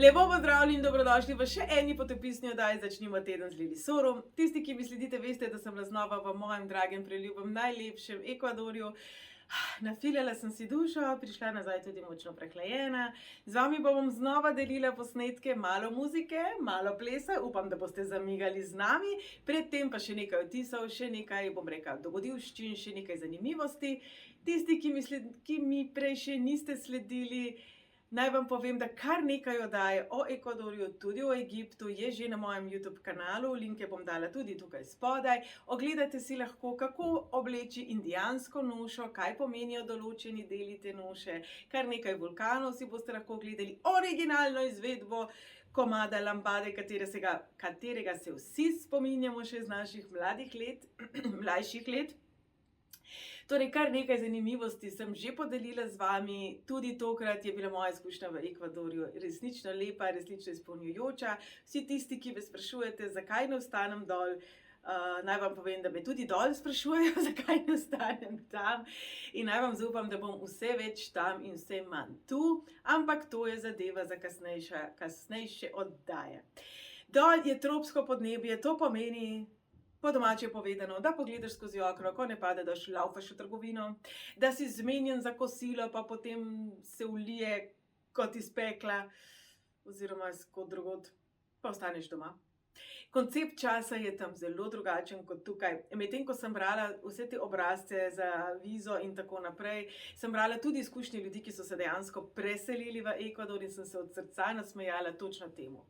Lepo pozdravljeni in dobrodošli v še eni potopisni oddaji Začnimo teden z Lili Sorom. Tisti, ki mi sledite, veste, da sem znova v mojem dragem, preljubem, najlepšem Ekvadorju. Nafilala sem si dušo, prišla nazaj tudi močno prehlajena. Z vami bom znova delila posnetke, malo muzike, malo plesa, upam, da boste zamigali z nami. Predtem pa še nekaj vtisov, še nekaj, bom rekla, dogodivščin, še nekaj zanimivosti. Tisti, ki mi prej še niste sledili, naj vam povem, da kar nekaj oddaj o Ekvadorju, tudi o Egiptu, je že na mojem YouTube kanalu, linke bom dala tudi tukaj spodaj. Ogledate si lahko, kako obleči indijansko nošo, kaj pomenijo določeni deli te noše, kar nekaj vulkanov si boste lahko ogledali, originalno izvedbo komada Lambade, katerega se vsi spominjamo še z naših mlajših let. Torej, kar nekaj zanimivosti sem že podelila z vami, tudi tokrat je bila moja izkušnja v Ekvadorju resnično lepa, resnično izpolnjujoča. Vsi tisti, ki me sprašujete, zakaj ne ostanem dol, naj vam povem, da me tudi dol sprašujejo, zakaj ne ostanem tam. In naj vam zaupam, da bom vse več tam in vse manj tu, ampak to je zadeva za kasnejše oddaje. Dol je tropsko podnebje, to pomeni, po domače povedano, da pogledaš skozi okno, ko ne pade dež, laufaš v trgovino, da si zmenjen za kosilo, pa potem se ulije kot iz pekla, oziroma kot drugod, pa ostaneš doma. Koncept časa je tam zelo drugačen kot tukaj. Medtem ko sem brala vse te obrazce za vizo in tako naprej, sem brala tudi izkušnje ljudi, ki so se dejansko preselili v Ekvador in sem se od srca nasmejala točno temu.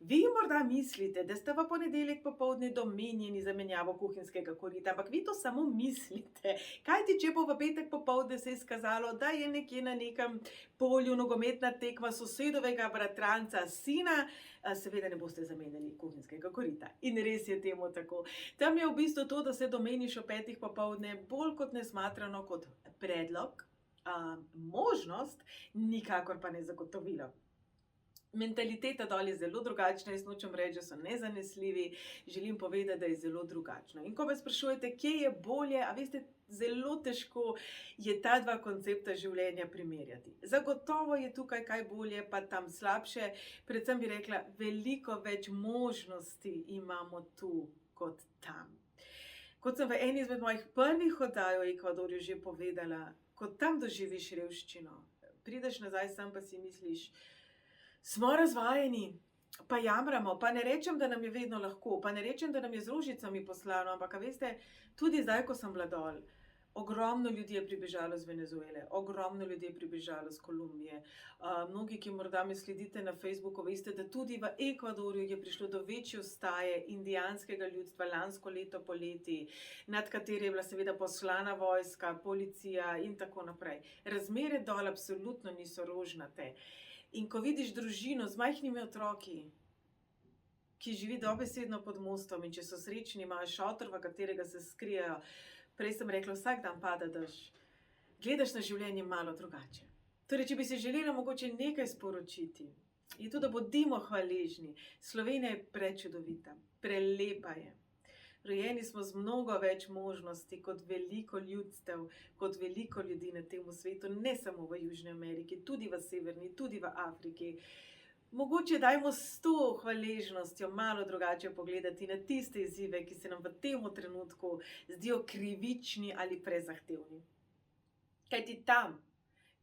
Vi morda mislite, da ste v ponedeljek popoldne domenjeni za menjavo kuhinjskega korita, ampak vi to samo mislite. Kajti, če bo v petek popoldne se izkazalo, da je nekje na nekem polju nogometna tekma sosedovega bratranca sina, seveda ne boste zamenjali kuhinjskega korita. In res je temu tako. Tam je v bistvu to, da se domeniš o 5. popoldne, bolj kot nesmatrano kot predlog, možnost, nikakor pa ne zagotovilo. Mentaliteta dol je zelo drugačna, jaz nočem reči, da so nezanesljivi, želim povedati, da je zelo drugačno. In ko me sprašujete, kje je bolje, a veste, zelo težko je ta dva koncepta življenja primerjati. Zagotovo je tukaj kaj bolje, pa tam slabše, predvsem bi rekla, veliko več možnosti imamo tu kot tam. Kot sem v eni izmed mojih prvih oddaj o Ekvadorju že povedala, ko tam doživiš revščino, prideš nazaj sem pa si misliš, smo razvajeni, pa jamramo, pa ne rečem, da nam je vedno lahko, pa ne rečem, da nam je z rožicami poslano, ampak veste, tudi zdaj, ko sem bila dol, ogromno ljudi je pribežalo z Venezuele, ogromno ljudi je pribežalo z Kolumbije. Mnogi, ki morda me sledite na Facebooku, veste, da tudi v Ekvadorju je prišlo do večje vstaje indijanskega ljudstva lansko leto poleti, nad kateri je bila seveda poslana vojska, policija in tako naprej. Razmere dol absolutno niso rožnate. In ko vidiš družino z majhnimi otroki, ki živi dobesedno pod mostom in če so srečni, imajo šotor, v katerega se skrijejo, prej sem rekla, vsak dan pada dež, gledaš na življenje malo drugače. Torej, če bi se želela mogoče nekaj sporočiti, je to, da bodimo hvaležni. Slovenija je prečudovita, prelepa je. Rojeni smo z mnogo več možnosti kot veliko ljudstev, kot veliko ljudi na tem svetu, ne samo v Južni Ameriki, tudi v Severni, tudi v Afriki. Mogoče dajmo s to hvaležnostjo malo drugače pogledati na tiste izzive, ki se nam v tem trenutku zdijo krivični ali prezahtevni. Kajti tam,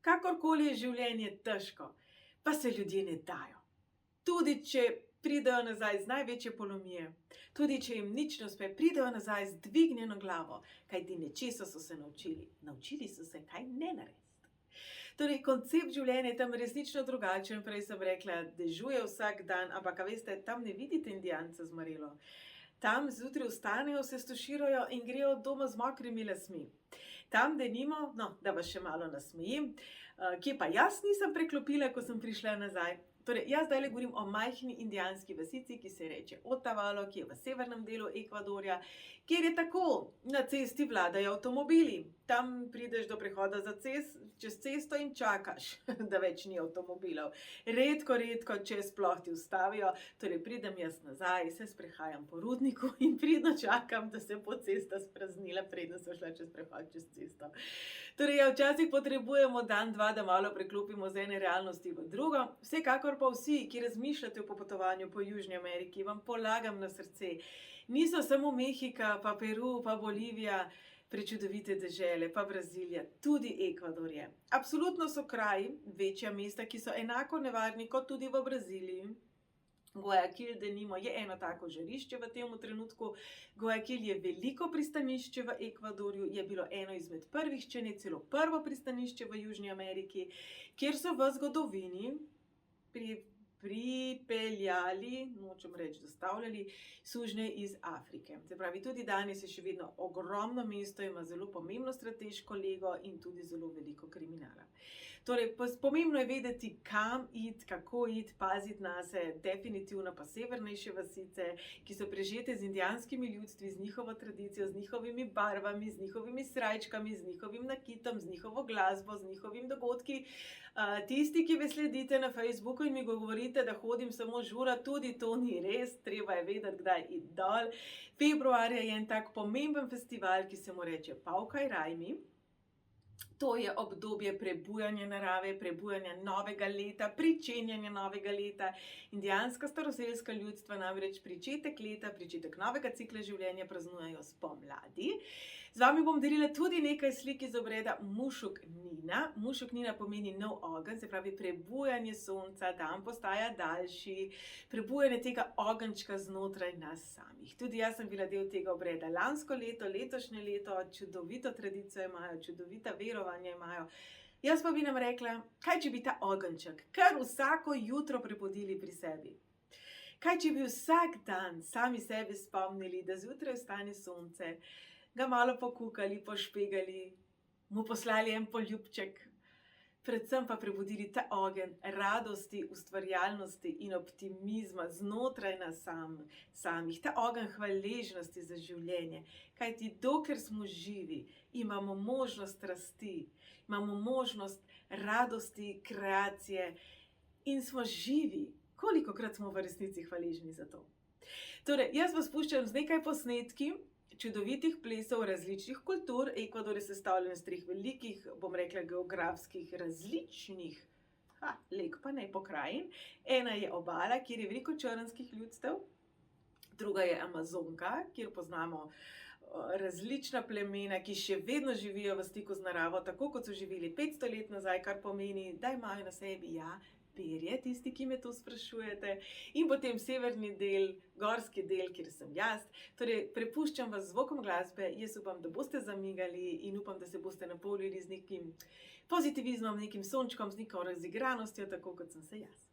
kakorkoli je življenje težko, pa se ljudje ne dajo. Tudi če pridejo nazaj z največje polomije, tudi če jim nič ne uspe, pridejo nazaj z dvignjeno glavo, kajti nečesa so se naučili. Naučili so se, kaj ne narediti. Torej, koncept življenja je tam resnično drugačen, prej sem rekla, dežuje vsak dan, ampak veste, tam ne vidite Indijanca z marelo. Tam zjutraj vstanejo, se stuširajo in grejo doma z mokrimi lasmi. Tam denimo, da vas še malo nasmejim, kje pa jaz nisem preklopila, ko sem prišla nazaj. Torej, jaz zdaj govorim o majhni indijanski vasici, ki se reče Otavalo, ki je v severnem delu Ekvadorja, kjer je tako, na cesti vladajo avtomobili. Tam prideš do prehoda čez cesto in čakaš, da več ni avtomobilov. Redko, če sploh ti ustavijo, torej pridem jaz nazaj, se sprehajam po rudniku in pridno čakam, da se bo cesta spraznila, preden so šla čez prehod čez cesto. Torej, včasih potrebujemo dan, dva, da malo preklopimo z ene realnosti v drugo. Vsekakor vsekakor pa vsi, ki razmišljate o popotovanju po Južni Ameriki, vam polagam na srce. Niso samo Mehika, pa Peru, pa Bolivija, prečudovite dežele, pa Brazilija, tudi Ekvador je. Absolutno so kraji, večja mesta, ki so enako nevarni kot tudi v Braziliji. Guayaquil, denimo, je eno tako žarišče v tem trenutku. Guayaquil je veliko pristanišče v Ekvadorju, je bilo eno izmed prvih, če ne celo prvo pristanišče v Južni Ameriki, kjer so v zgodovini pripeljali, nočem reči dostavljali, sužnje iz Afrike. Se pravi, tudi danes je še vedno ogromno mesto, ima zelo pomembno strateško lego in tudi zelo veliko kriminala. Torej, pomembno je vedeti, kam iti, kako iti, paziti nase, definitivno pa severnejše vasice, ki so prežete z indijanskimi ljudstvi, z njihovo tradicijo, z njihovimi barvami, z njihovimi srajčkami, z njihovim nakitom, z njihovo glasbo, z njihovimi dogodki. Tisti, ki me sledite na Facebooku in mi govorite, da hodim samo žurat, tudi to ni res, treba je vedeti, kdaj iti dol. Februarja je en tak pomemben festival, ki se mu reče Pavkaj Rajmi. To je obdobje prebujanja narave, prebujanja novega leta, pričenjanja novega leta. Indijanska staroselska ljudstva namreč pričetek leta, pričetek novega cikla življenja praznujejo spomladi. Z vami bom delila tudi nekaj slik iz obreda Mušuk Nina. Mušuk Nina pomeni nov ogenj, se pravi prebujanje sonca, dan postaja daljši, prebujanje tega ogenjčka znotraj nas samih. Tudi jaz sem bila del tega obreda lansko leto, letošnje leto, čudovito tradicijo imajo, čudovita verovanja imajo. Jaz pa bi nam rekla, kaj če bi ta ogenjček kar vsako jutro prebudili pri sebi? Kaj če bi vsak dan sami sebi spomnili, da zjutraj vstane sonce, ga malo pokukali, pošpegali, mu poslali en poljubček, predvsem pa prebudili ta ogenj radosti, ustvarjalnosti in optimizma znotraj nas samih, ta ogenj hvaležnosti za življenje. Kajti dokler smo živi, imamo možnost rasti, imamo možnost radosti, kreacije in smo živi. Kolikokrat smo v resnici hvaležni za to? Torej, jaz vas puščam z nekaj posnetki čudovitih plesov različnih kultur. Ekvador je sestavljen iz 3 velikih, bom rekla, geografskih različnih, leg pa ne, pokrajin. Ena je obala, kjer je veliko črnskih ljudstev, druga je Amazonka, kjer poznamo različna plemena, ki še vedno živijo v stiku z naravo, tako kot so živeli 500 let nazaj, kar pomeni, da imajo na sebi, perje, tisti, ki me to sprašujete, in potem severni del, gorski del, kjer sem jaz. Torej, prepuščam vas zvokom glasbe, jaz upam, da boste zamigali in upam, da se boste napolnili z nekim pozitivizmom, nekim sončkom, z neko razigranostjo, tako kot sem se jaz.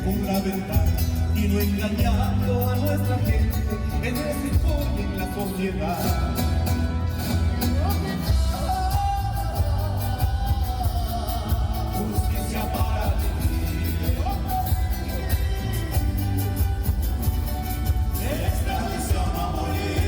con la verdad y no engañando a nuestra gente en el sector y en la sociedad. Justicia para vivir, extradición a morir.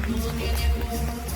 no tiene forma.